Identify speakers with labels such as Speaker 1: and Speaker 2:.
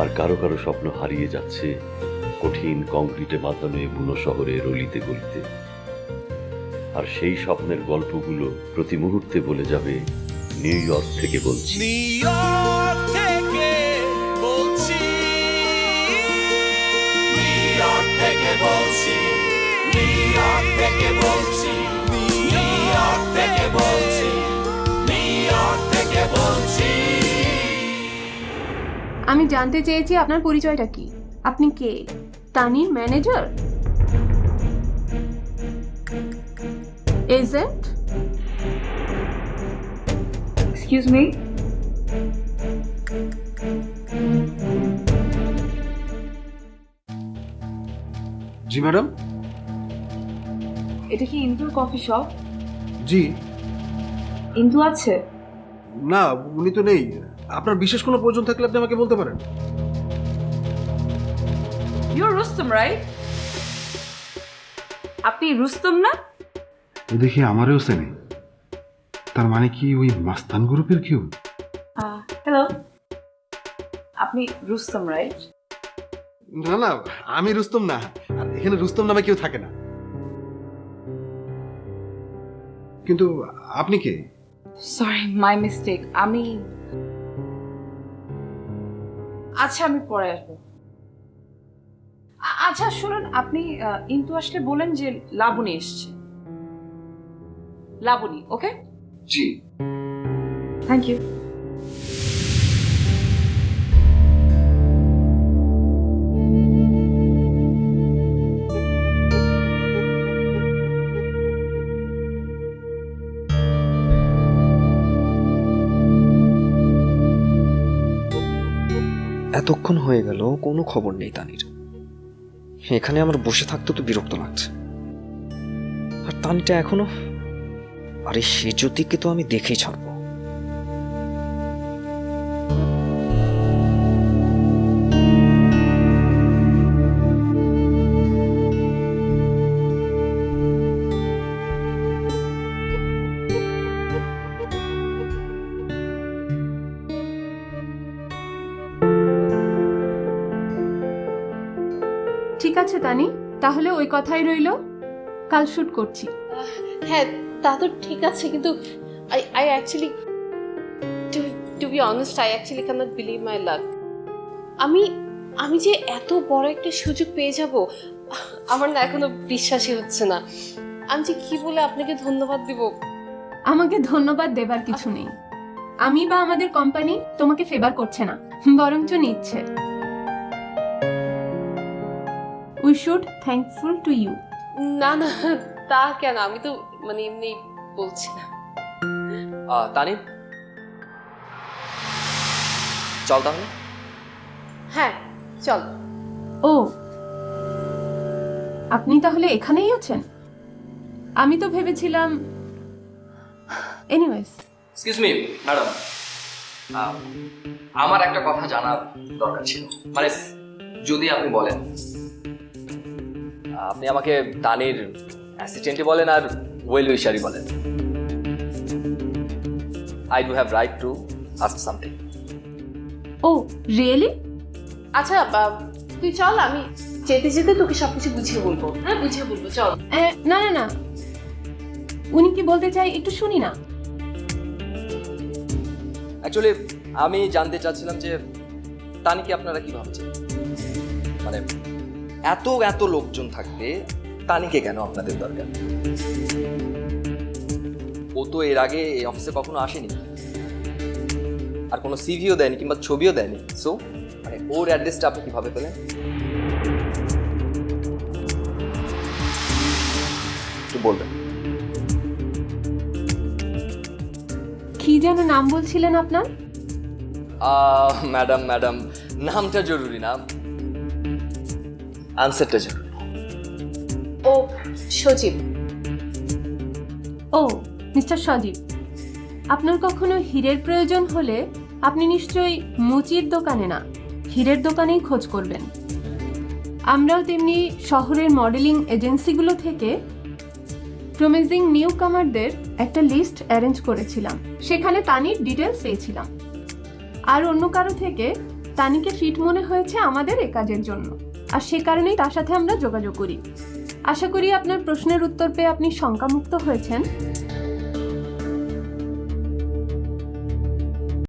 Speaker 1: আর কারো কারো স্বপ্ন হারিয়ে যাচ্ছে কঠিন কংক্রিটে বাঁধানো এই বুনো শহরের অলিতে গলিতে। আর সেই স্বপ্নের গল্পগুলো প্রতি মুহূর্তে বলে যাবে নিউ ইয়র্ক থেকে বলছি।
Speaker 2: আমি জানতে চেয়েছি আপনার পরিচয়টা কি? আপনি কে? তানির ম্যানেজার? এজেন্ট?
Speaker 3: এক্সকিউজ মি,
Speaker 4: জি ম্যাডাম।
Speaker 3: এটা কি ইন্দুর কফি শপ?
Speaker 4: জি
Speaker 3: ইন্দু আছে?
Speaker 4: না, উনি তো নেই। আপনার বিশেষ কোনো প্রয়োজন থাকলে আপনি আমাকে বলতে পারেন।
Speaker 3: You are Rustam, right? আপনি রুস্তম না?
Speaker 4: ও দেখি আমারও চেনে। তার মানে কি ওই মাস্তান গ্রুপের কেউ?
Speaker 3: হ্যালো, আপনি রুস্তম, রাইট?
Speaker 4: না না, আমি রুস্তম না। আর এখানে রুস্তম নামে কেউ থাকে না। কিন্তু আপনি কে?
Speaker 3: Sorry, my mistake. আচ্ছা, আমি পরে আসবো। আচ্ছা শুনুন, আপনি ইন্দু আসলে বলেন যে লাবণী এসছে। লাবণী, ওকে?
Speaker 4: জি।
Speaker 3: Thank you.
Speaker 5: এতক্ষণ হয়ে গেল, কোনো খবর নেই তানির। এখানে আমার বসে থাকতে তো বিরক্ত লাগছে। আর তানিটা এখনো, আরে সে জ্যোতিকে তো আমি দেখেই ছাড়বো।
Speaker 2: ঠিক আছে তানি, তাহলে ওই কথাই রইল। কাল শুট করছি।
Speaker 6: হ্যাঁ, তা তো ঠিক আছে, কিন্তু I actually to be honest, I actually cannot believe my luck. আমি যে এত বড় একটা সুযোগ পেয়ে যাব, আমার না এখনো বিশ্বাসই হচ্ছে না। আমি যে কি বলে আপনাকে ধন্যবাদ দিব।
Speaker 2: আমাকে ধন্যবাদ দেবার কিছু নেই। আমি বা আমাদের কোম্পানি তোমাকে ফেভার করছে না, বরঞ্চ নিচ্ছে। We should thankful to you.
Speaker 6: না না, তা কেন? আমি তো মানে এমনি বলছি না।
Speaker 5: তানি, চল তাহলে।
Speaker 6: হ্যাঁ চল।
Speaker 2: ও, আপনি তাহলে এখানেই আছেন? আমি তো ভেবেছিলাম। এনিওয়েজ,
Speaker 5: এক্সকিউজ মি ম্যাডাম, আমার একটা কথা জানার দরকার ছিল। মানে যদি আপনি বলেন, আপনি আমাকে তানির অ্যাসিস্ট্যান্টই বলেন আর ওয়েল উইশারই বলেন, I do have right to ask something.
Speaker 2: Oh really?
Speaker 6: আচ্ছা তুই চল, আমি যেতে যেতে তোকে সবকিছু বুঝিয়ে বলবো। হ্যাঁ, বুঝিয়ে বলবো, চল।
Speaker 2: না না না, উনি কি বলতে চাই একটু শুনি না।
Speaker 5: অ্যাকচুয়ালি আমি জানতে চাচ্ছিলাম যে তানিকে আপনারা কি ভাবছেন। মানে এত এত লোকজন থাকতে তানিকে কেন আপনাদের দরকার? ও তো এর আগে এই অফিসে কখনো আসেনি, আর কোনো সিভিও দেয়নি কিংবা ছবিও দেয়নি। সো মানে ওর অ্যাড্রেসটা আপনি কিভাবে পেলেন একটু বলবেন?
Speaker 2: কি যেন নাম বলছিলেন আপনার?
Speaker 5: ম্যাডাম নামটা জরুরি না, আনসারটা জরুরি।
Speaker 6: ও সজীব।
Speaker 2: ও মিস্টার সজীব, আপনার কখনো হীরের প্রয়োজন হলে আপনি নিশ্চয়ই মুচির দোকানে না, হীরের দোকানেই খোঁজ করবেন। আমরাও তেমনি শহরের মডেলিং এজেন্সিগুলো থেকে প্রমিজিং নিউ কামারদের একটা লিস্ট অ্যারেঞ্জ করেছিলাম। সেখানে তানির ডিটেলস পেয়েছিলাম। আর অন্য কারো থেকে তানিকে ফিট মনে হয়েছে আমাদের এ কাজের জন্য, আর সে কারণেই তার সাথে আমরা যোগাযোগ করি। আশা করি আপনার প্রশ্নের উত্তর পেয়ে আপনি শঙ্কামুক্ত হয়েছেন।